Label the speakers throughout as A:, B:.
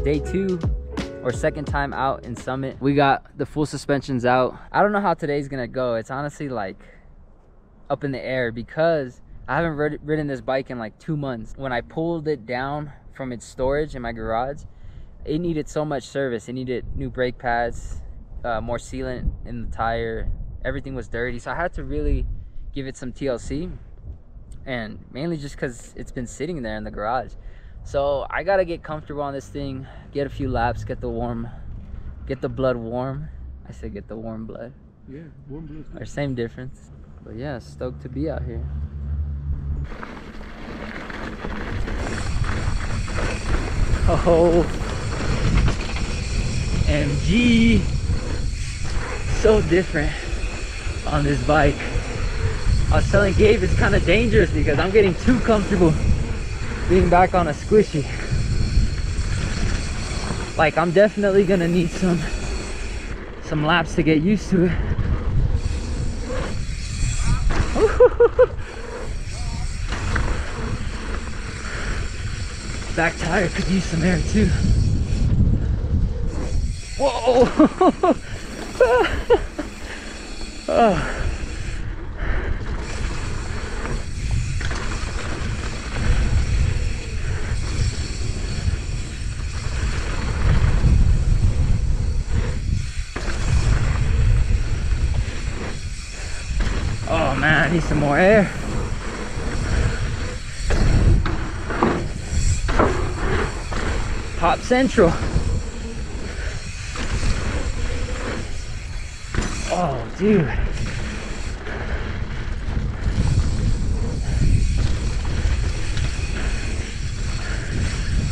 A: day 2 or second time out in Summit. We got the full suspensions out. I don't know how today's gonna go. It's honestly like up in the air because I haven't ridden this bike in like 2 months. When I pulled it down from its storage in my garage, it needed so much service. It needed new brake pads, more sealant in the tire. Everything was dirty, so I had to really give it some TLC, and mainly just because it's been sitting there in the garage. So I gotta get comfortable on this thing, get a few laps, get the blood warm. I said get the warm blood.
B: Yeah, warm blood.
A: Or same difference. But yeah, stoked to be out here. Oh, MG, so different on this bike. I was telling Gabe it's kind of dangerous because I'm getting too comfortable being back on a squishy. Like, I'm definitely gonna need some laps to get used to it. Back tire could use some air too. Whoa! Oh. Oh man, I need some more air. Pop Central. Oh, dude.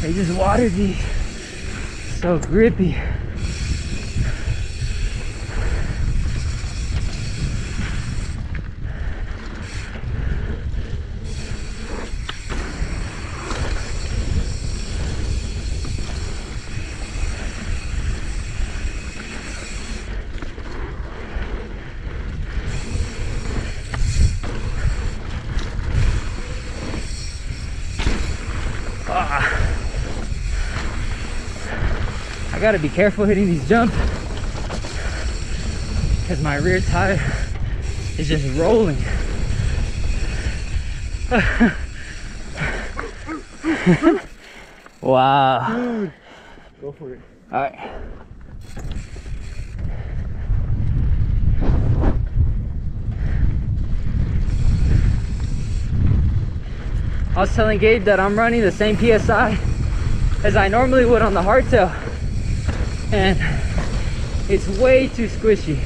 A: They just watered these. So grippy. I gotta be careful hitting these jumps because my rear tire is just rolling. Wow.
B: Dude, go for it.
A: All right. I was telling Gabe that I'm running the same PSI as I normally would on the hardtail, and it's way too squishy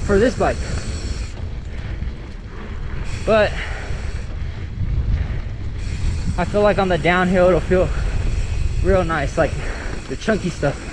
A: for this bike. But I feel like on the downhill it'll feel real nice, like the chunky stuff.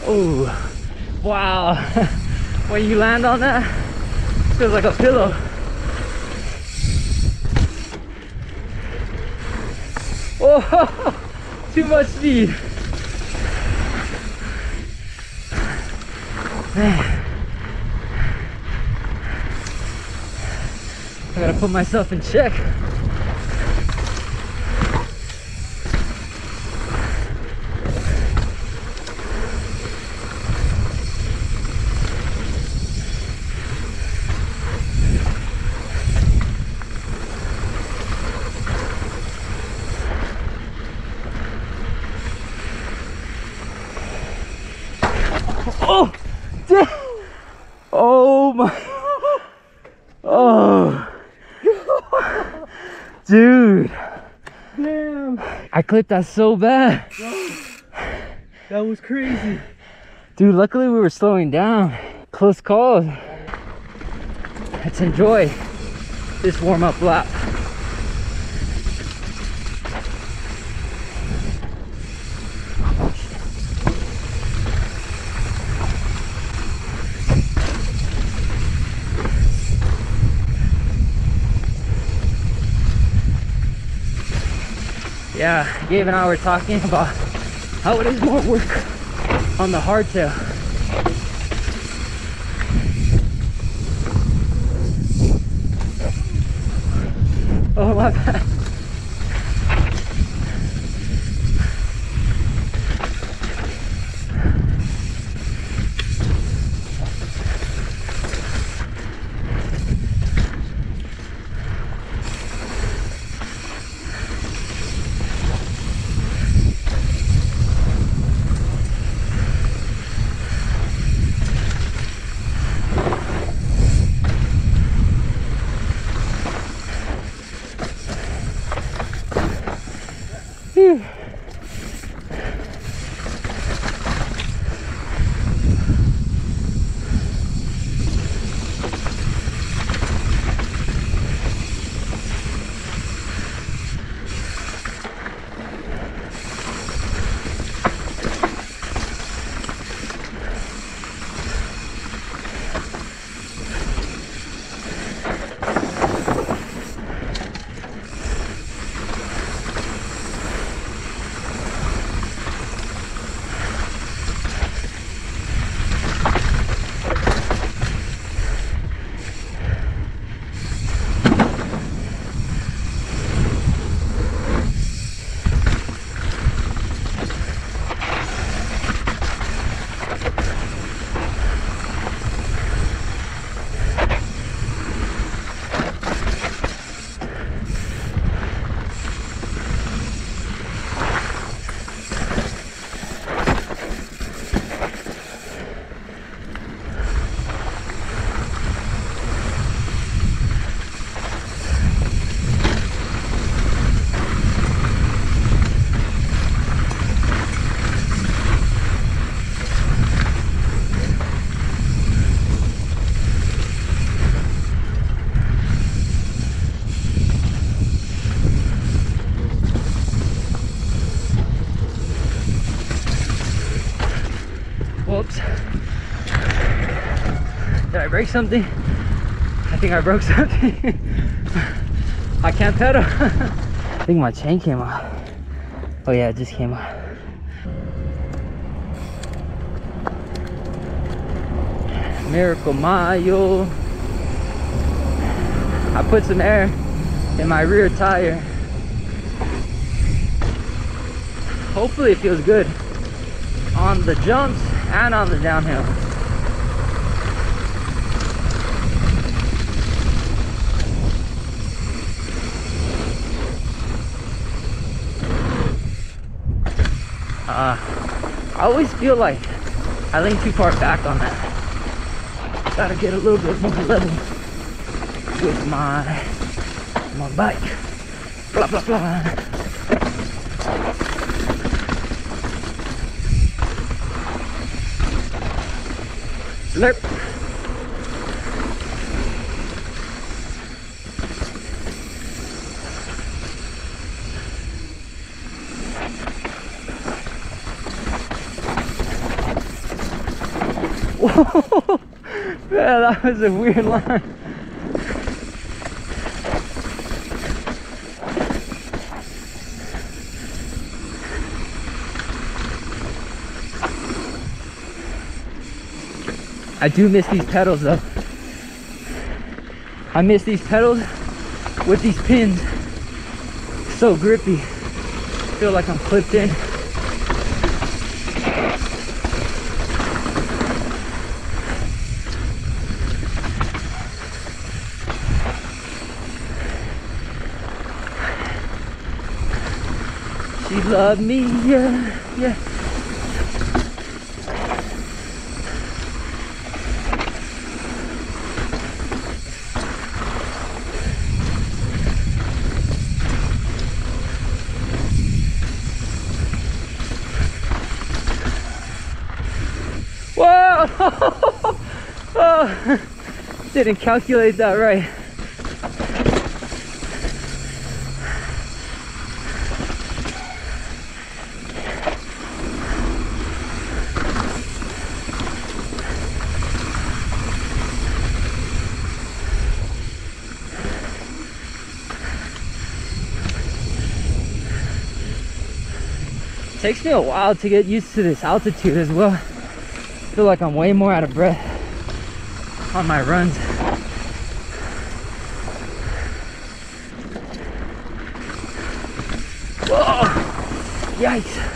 A: Oh, wow. When you land on that, it feels like a pillow. Oh, too much speed. Man. I gotta put myself in check. Oh, oh my, oh, dude,
B: damn,
A: I clipped that so bad.
B: That was crazy.
A: Dude, luckily we were slowing down. Close call. let's enjoy this warm-up lap. Yeah, Gabe and I were talking about how it is more work on the hardtail. Oh my bad. Whew. Whoops. Did I break something? I think I broke something. I can't pedal. I think my chain came off. Oh yeah, it just came off. Miracle Mayo. I put some air in my rear tire. Hopefully it feels good on the jumps and on the downhill. I always feel like I lean too far back on that. Gotta get a little bit more level with my bike. Blah blah blah. Slurp. Whoa! Yeah, that was a weird line. I do miss these pedals though. I miss these pedals with these pins. So grippy. I feel like I'm clipped in. She loved me, yeah, yeah. Whoa! Oh. Didn't calculate that right. Takes me a while to get used to this altitude as well. I feel like I'm way more out of breath on my runs. Whoa! Yikes!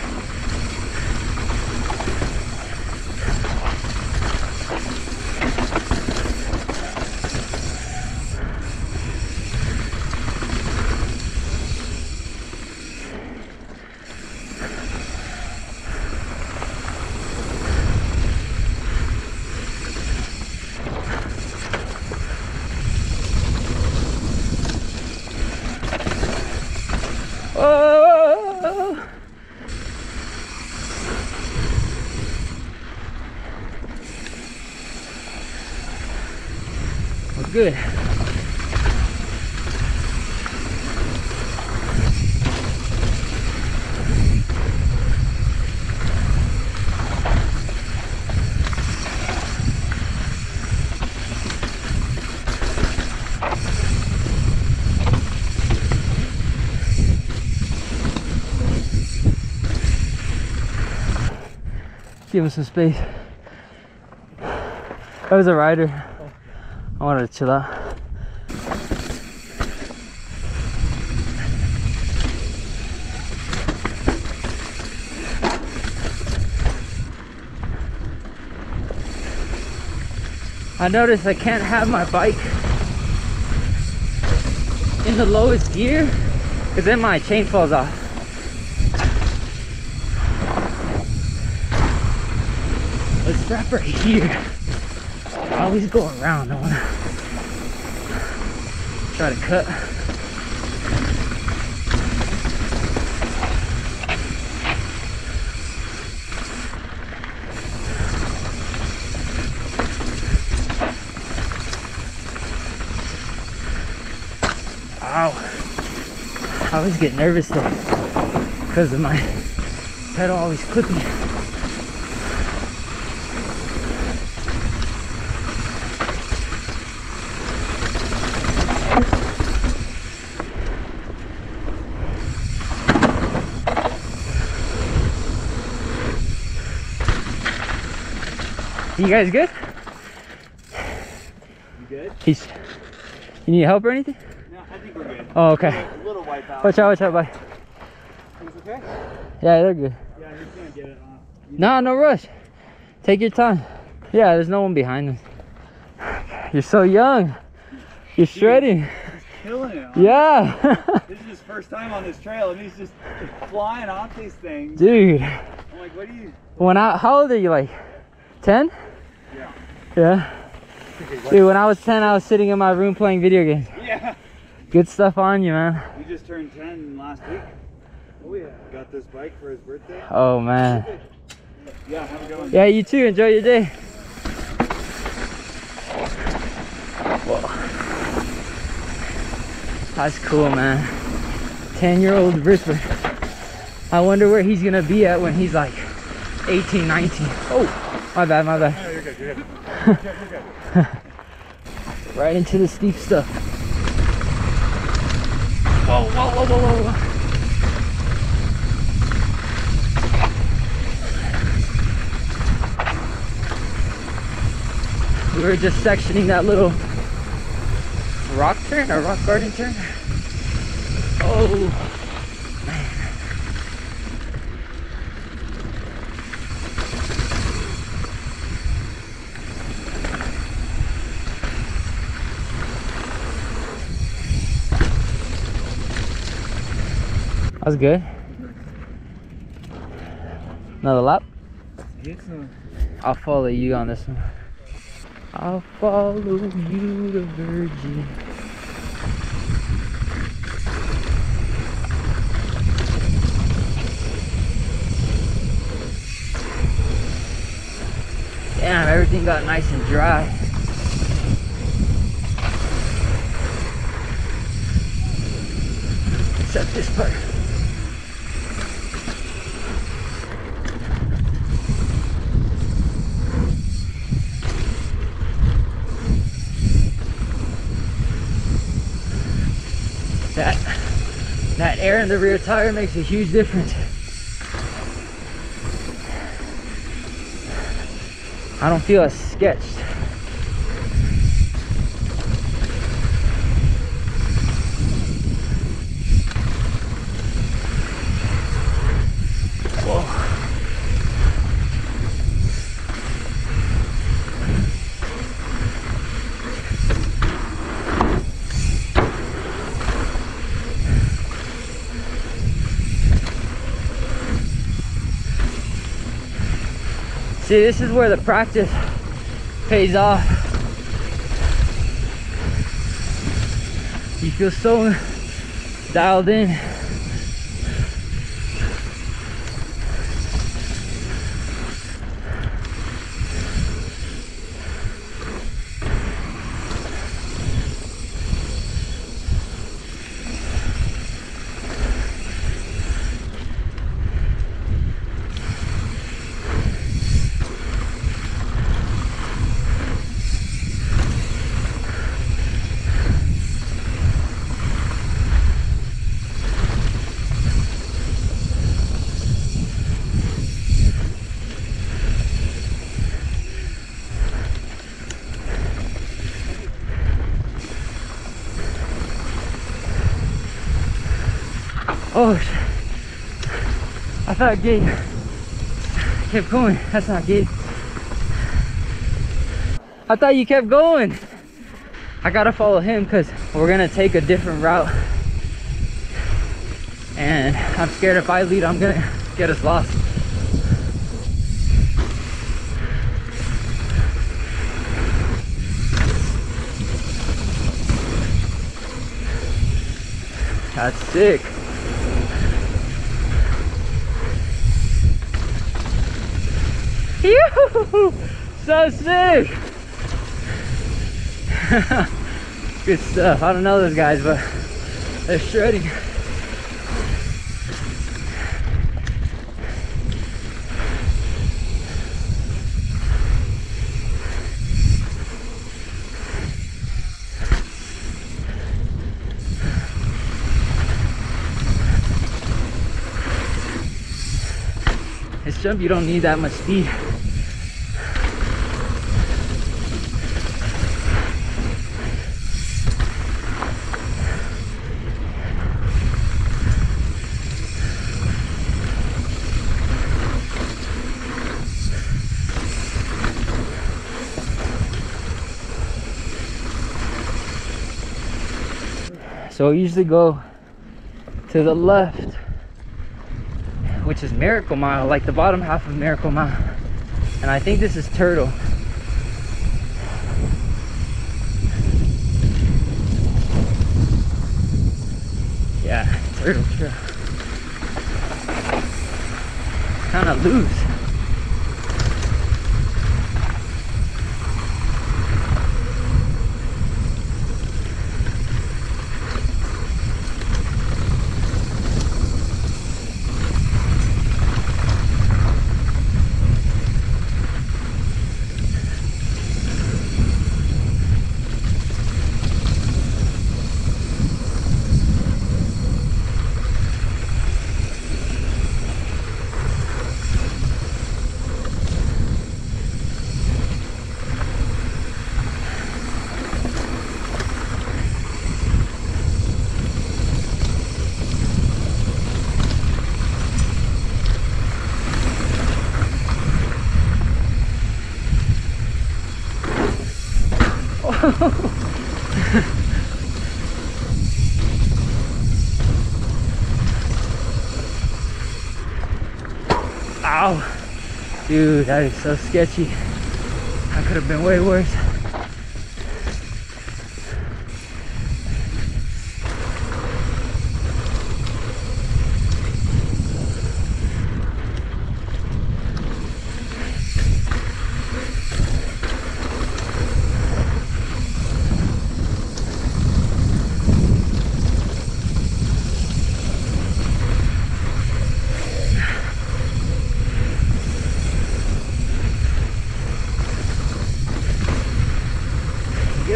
A: Oh! We're good. Give us some space. That was a rider. I wanted to chill out. I noticed I can't have my bike in the lowest gear because then my chain falls off. Let's strap right here. I always go around. I want to try to cut. Ow. I always get nervous though because of my pedal always clipping. You guys good?
B: You good?
A: You need help or anything?
B: No, I think we're good.
A: Oh, okay.
B: A little wipe out.
A: Watch out, bye.
B: Things okay?
A: Yeah, they're good.
B: Yeah, he's gonna get it on.
A: No, no rush. Take your time. Yeah, there's no one behind us. You're so young. You're shredding.
B: He's killing it.
A: Yeah.
B: This is his first time on this trail and he's just flying off these things.
A: Dude.
B: I'm like, what are you?
A: How old are you, like 10?
B: Yeah.
A: Yeah. Dude, when I was 10, I was sitting in my room playing video games.
B: Yeah.
A: Good stuff on you, man.
B: You just turned 10 last week. Oh yeah. Got this bike for his birthday.
A: Oh, man.
B: Yeah, have a good one.
A: Yeah, you too. Enjoy your day. Whoa. That's cool, man. 10-year-old Ripper. I wonder where he's gonna be at when he's like 18, 19. Oh, my bad.
B: No, you're good, you're good. You're good.
A: Right into the steep stuff. Whoa. We were just sectioning that little rock turn or rock garden turn. Oh, man. That was good. Another lap? I'll follow you on this one. I'll follow you to Virgin. Damn, everything got nice and dry. Except this part. That air in the rear tire makes a huge difference. I don't feel as sketched. Whoa. See, this is where the practice pays off. You feel so dialed in. Oh, I thought Gabe kept going. That's not Gabe. I thought you kept going. I gotta follow him because we're gonna take a different route. And I'm scared if I lead, I'm gonna get us lost. That's sick. Yoo-hoo! So sick! Good stuff. I don't know those guys, but they're shredding. This jump, you don't need that much speed. So we usually go to the left, which is Miracle Mile, like the bottom half of Miracle Mile. And I think this is Turtle. Yeah, Turtle Trail. Kind of loose. Ow! Dude, that is so sketchy. That could have been way worse.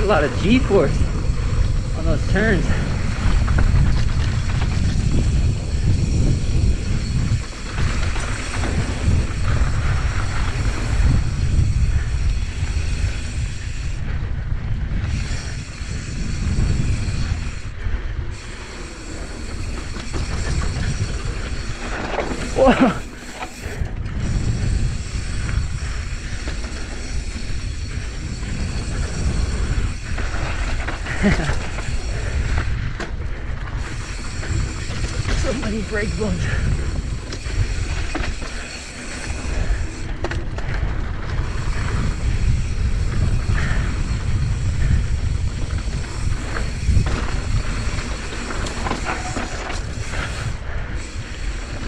A: get a lot of G-force on those turns. Whoa. So many brake bumps.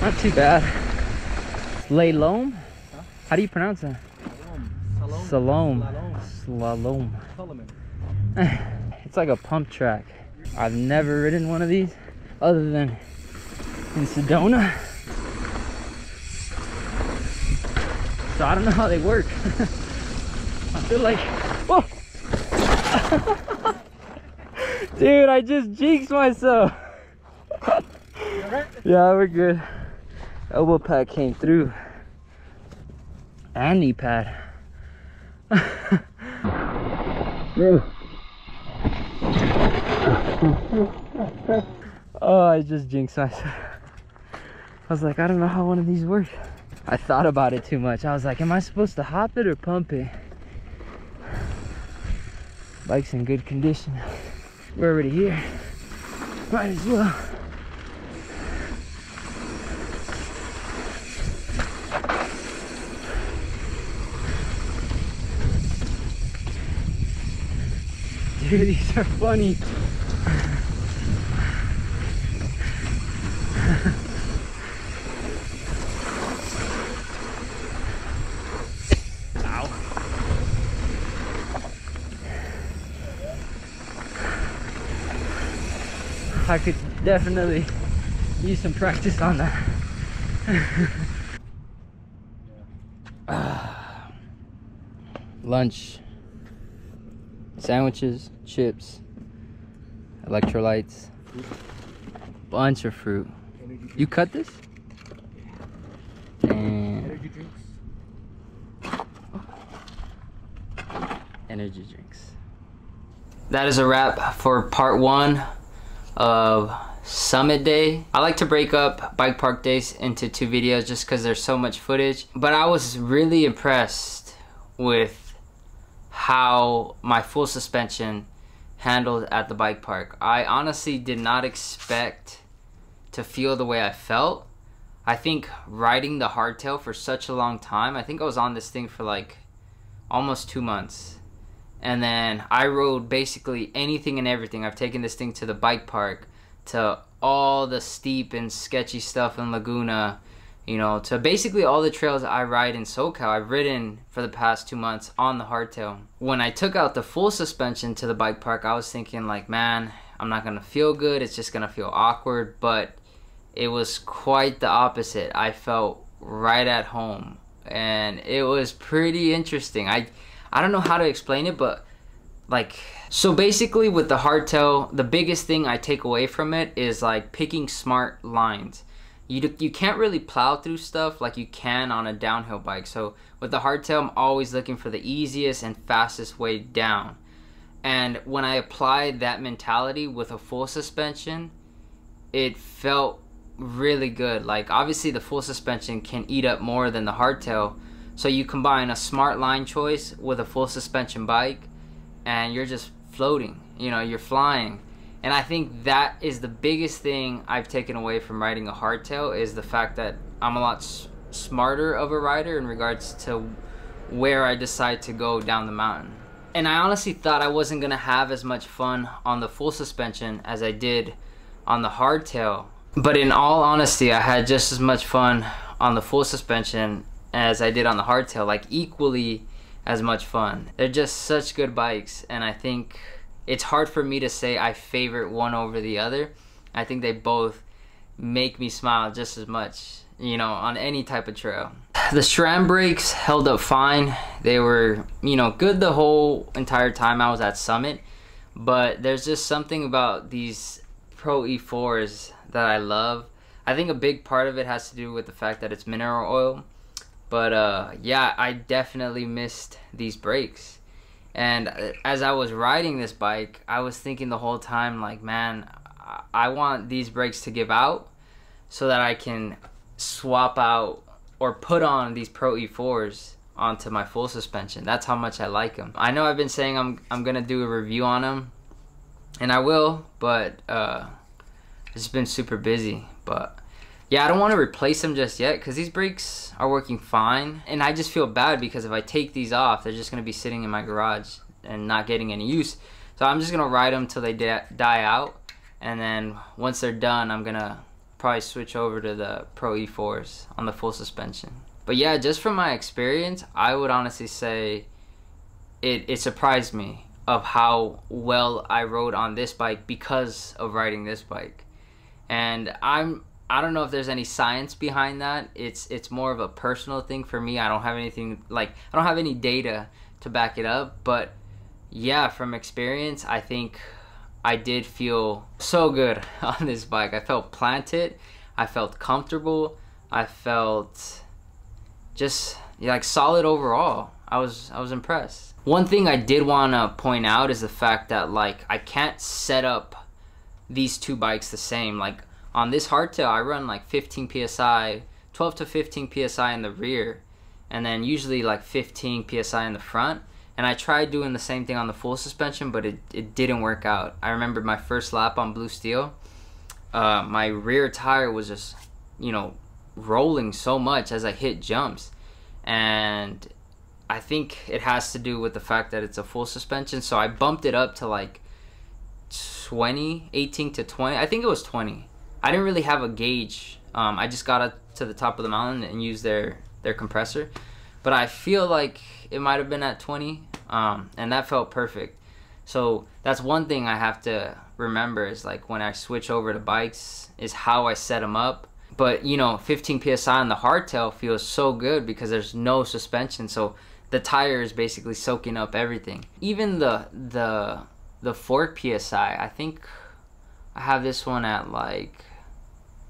A: Not too bad. Slalom? Huh? How do you pronounce that? Slalom. Slalom. It's like a pump track. I've never ridden one of these other than in Sedona. So I don't know how they work. I feel like, whoa! Dude, I just jinxed myself. Yeah, we're good. Elbow pad came through. And knee pad. Oh, I just jinxed myself. I was like, I don't know how one of these works. I thought about it too much. I was like, am I supposed to hop it or pump it? Bike's in good condition. We're already here. Might as well. Dude, these are funny. Ow. I could definitely use some practice on that. Lunch. Sandwiches, chips, electrolytes, bunch of fruit. You cut this? And energy drinks. Energy drinks. That is a wrap for part 1 of Summit Day. I like to break up bike park days into 2 videos just because there's so much footage. But I was really impressed with how my full suspension handled at the bike park. I honestly did not expect to feel the way I felt. I think riding the hardtail for such a long time, I think I was on this thing for like almost 2 months. And then I rode basically anything and everything. I've taken this thing to the bike park, to all the steep and sketchy stuff in Laguna, you know, to basically all the trails I ride in SoCal. I've ridden for the past 2 months on the hardtail. When I took out the full suspension to the bike park, I was thinking like, man, I'm not gonna feel good. It's just gonna feel awkward. But it was quite the opposite. I felt right at home, and it was pretty interesting. I don't know how to explain it, but like, so basically with the hardtail, the biggest thing I take away from it is like picking smart lines. You can't really plow through stuff like you can on a downhill bike. So with the hardtail, I'm always looking for the easiest and fastest way down. And when I applied that mentality with a full suspension, it felt really good. Like, obviously the full suspension can eat up more than the hardtail. So you combine a smart line choice with a full suspension bike, and you're just floating, you know, you're flying. And I think that is the biggest thing I've taken away from riding a hardtail, is the fact that I'm a lot smarter of a rider in regards to where I decide to go down the mountain. And I honestly thought I wasn't gonna have as much fun on the full suspension as I did on the hardtail. But in all honesty, I had just as much fun on the full suspension as I did on the hardtail, like equally as much fun. They're just such good bikes, and I think it's hard for me to say I favorite one over the other. I think they both make me smile just as much, you know, on any type of trail. The SRAM brakes held up fine. They were, you know, good the whole entire time I was at Summit, but there's just something about these Pro E4s that I love. I think a big part of it has to do with the fact that it's mineral oil, but yeah, I definitely missed these brakes. And as I was riding this bike, I was thinking the whole time, like, man, I want these brakes to give out so that I can swap out or put on these Pro E4s onto my full suspension. That's how much I like them. I know I've been saying I'm gonna do a review on them, and I will, but it's just been super busy. But yeah, I don't want to replace them just yet because these brakes are working fine, and I just feel bad because if I take these off, they're just gonna be sitting in my garage and not getting any use. So I'm just gonna ride them till they die out, and then once they're done, I'm gonna probably switch over to the Pro E4s on the full suspension. But yeah, just from my experience, I would honestly say it surprised me of how well I rode on this bike because of riding this bike. And I don't know if there's any science behind that. It's more of a personal thing for me. I don't have anything, like, I don't have any data to back it up, but yeah, from experience, I think I did feel so good on this bike. I felt planted, I felt comfortable, I felt just, yeah, like, solid overall. I was impressed. One thing I did want to point out is the fact that, like, I can't set up these two bikes the same. Like, on this hardtail, I run like 15 psi, 12 to 15 psi in the rear, and then usually like 15 psi in the front. And I tried doing the same thing on the full suspension, but it didn't work out. I remember my first lap on Blue Steel, my rear tire was just, you know, rolling so much as I hit jumps, and I think it has to do with the fact that it's a full suspension. So I bumped it up to like 20, 18 to 20. I think it was 20. I didn't really have a gauge. I just got up to the top of the mountain and used their compressor, but I feel like it might have been at 20, and that felt perfect. So that's one thing I have to remember, is like when I switch over to bikes is how I set them up. But you know, 15 psi on the hardtail feels so good because there's no suspension, so the tire is basically soaking up everything. Even the fork psi, I think I have this one at like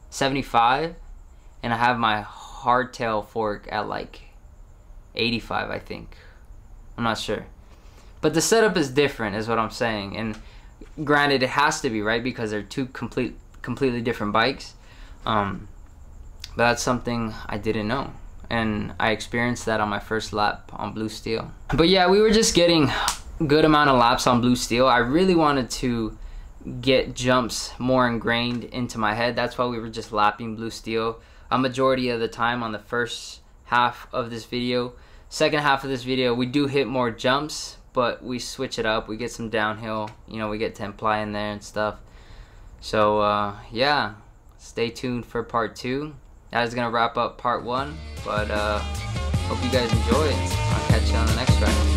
A: 75, and I have my hardtail fork at like 85, I think. I'm not sure, but the setup is different is what I'm saying. And granted, it has to be, right, because they're two completely different bikes. But that's something I didn't know, and I experienced that on my first lap on Blue Steel. But yeah, we were just getting good amount of laps on Blue Steel. I really wanted to get jumps more ingrained into my head. That's why we were just lapping Blue Steel a majority of the time on the first half of this video. Second half of this video, we do hit more jumps, but we switch it up. We get some downhill, you know, we get 10 ply in there and stuff. So yeah, stay tuned for part 2. That is gonna wrap up part 1, but hope you guys enjoy it. I'll catch you on the next ride.